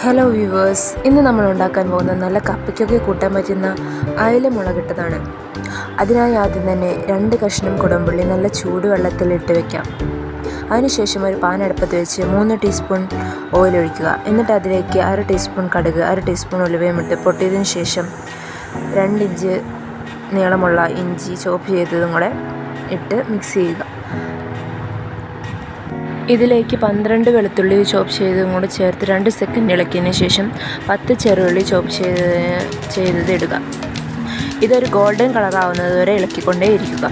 Hello viewers, ഇന്ന് നമ്മൾ ഉണ്ടാക്കാൻ പോകുന്ന നല്ല കപ്പയ്ക്കൊക്കെ കൂട്ടാൻ പറ്റുന്ന അയല മുളകിട്ടതാണ്. അതിനായി ആദ്യം തന്നെ 2 കഷ്ണം കുടംപുള്ളി നല്ല ചൂടുവെള്ളത്തിലിട്ട് വെക്കാം. അതിനുശേഷം ഒരു പാൻ അടുപ്പത്ത് വെച്ച് 3 ടീസ്പൂൺ ഓയിൽ ഒഴിക്കുക. എന്നിട്ട് അതിലേക്ക് 1/2 ടീസ്പൂൺ കടുക്, 1/2 ടീസ്പൂൺ ഉലുവയും ഇട്ട് പൊട്ടിയതിന് ശേഷം 2 ഇഞ്ച് നീളമുള്ള ഇഞ്ചി ചോപ്പ് ചെയ്തതും കൂടെ ഇട്ട് മിക്സ് ചെയ്യുക. ഇതിലേക്ക് 12 വെളുത്തുള്ളി ചോപ്പ് ചെയ്തതും കൂടി ചേർത്ത് 2 സെക്കൻഡ് ഇളക്കിയതിന് ശേഷം 10 ചെറുള്ളി ചോപ്പ് ചെയ്തത് ഇടുക. ഇതൊരു ഗോൾഡൻ കളറാവുന്നത് വരെ ഇളക്കിക്കൊണ്ടേയിരിക്കുക.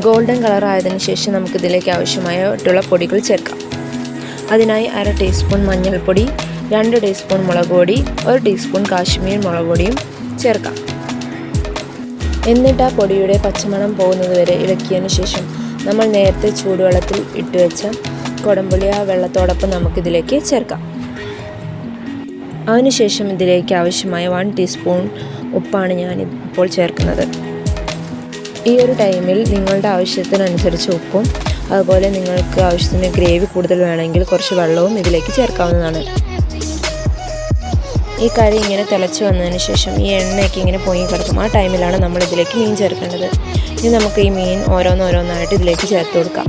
ഗോൾഡൻ കളറായതിനു ശേഷം നമുക്കിതിലേക്ക് ആവശ്യമായിട്ടുള്ള പൊടികൾ ചേർക്കാം. അതിനായി 1/2 ടീസ്പൂൺ മഞ്ഞൾപ്പൊടി, 2 ടീസ്പൂൺ മുളക് പൊടി, 1 ടീസ്പൂൺ കാശ്മീർ മുളക് പൊടിയും ചേർക്കാം. എന്നിട്ട് ആ പൊടിയുടെ പച്ചമണം പോകുന്നത് വരെ ഇളക്കിയതിന് ശേഷം നമ്മൾ നേരത്തെ ചൂടുവെള്ളത്തിൽ ഇട്ട് വെച്ച കുടംപുളി ആ വെള്ളത്തോടൊപ്പം നമുക്കിതിലേക്ക് ചേർക്കാം. അതിനുശേഷം ഇതിലേക്ക് ആവശ്യമായ 1 ടീസ്പൂൺ ഉപ്പാണ് ഞാൻ ഇപ്പോൾ ചേർക്കുന്നത്. ഈ ഒരു ടൈമിൽ നിങ്ങളുടെ ആവശ്യത്തിനനുസരിച്ച് ഉപ്പും അതുപോലെ നിങ്ങൾക്ക് ആവശ്യത്തിന് ഗ്രേവി കൂടുതൽ വേണമെങ്കിൽ കുറച്ച് വെള്ളവും ഇതിലേക്ക് ചേർക്കാവുന്നതാണ്. ഈ കറി ഇങ്ങനെ തിളച്ച് വന്നതിന് ശേഷം ഈ എണ്ണയൊക്കെ ഇങ്ങനെ പൊങ്ങി കിടക്കും. ആ ടൈമിലാണ് നമ്മൾ ഇതിലേക്ക് മീൻ ചേർക്കേണ്ടത്. ഇനി നമുക്ക് ഈ മീൻ ഓരോന്നോരോന്നായിട്ട് ഇതിലേക്ക് ചേർത്ത് കൊടുക്കാം.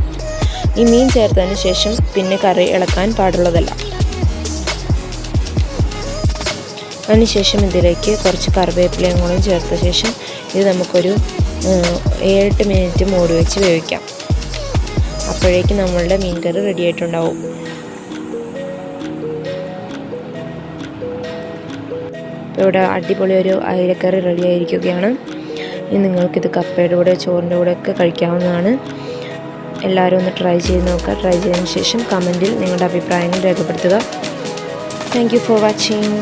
ഈ മീൻ ചേർത്തതിന് ശേഷം പിന്നെ കറി ഇളക്കാൻ പാടുള്ളതല്ല. അതിനുശേഷം ഇതിലേക്ക് കുറച്ച് കറിവേപ്പിലയും കൂടെ ചേർത്ത ശേഷം ഇത് നമുക്കൊരു 7-8 മിനിറ്റ് മൂടി വെച്ച് വേവിക്കാം. അപ്പോഴേക്കും നമ്മളുടെ മീൻ കറി റെഡി ആയിട്ടുണ്ടാവും. ഇപ്പോൾ ഇവിടെ അടിപൊളി ഒരു അയലക്കറി റെഡി ആയിരിക്കുകയാണ്. ഇനി നിങ്ങൾക്കിത് കപ്പയുടെ കൂടെ ചോറിൻ്റെ കൂടെയൊക്കെ കഴിക്കാവുന്നതാണ്. എല്ലാവരും ഒന്ന് ട്രൈ ചെയ്ത് നോക്കുക. ട്രൈ ചെയ്തതിന് ശേഷം കമൻറ്റിൽ നിങ്ങളുടെ അഭിപ്രായങ്ങൾ രേഖപ്പെടുത്തുക. Thank you for watching.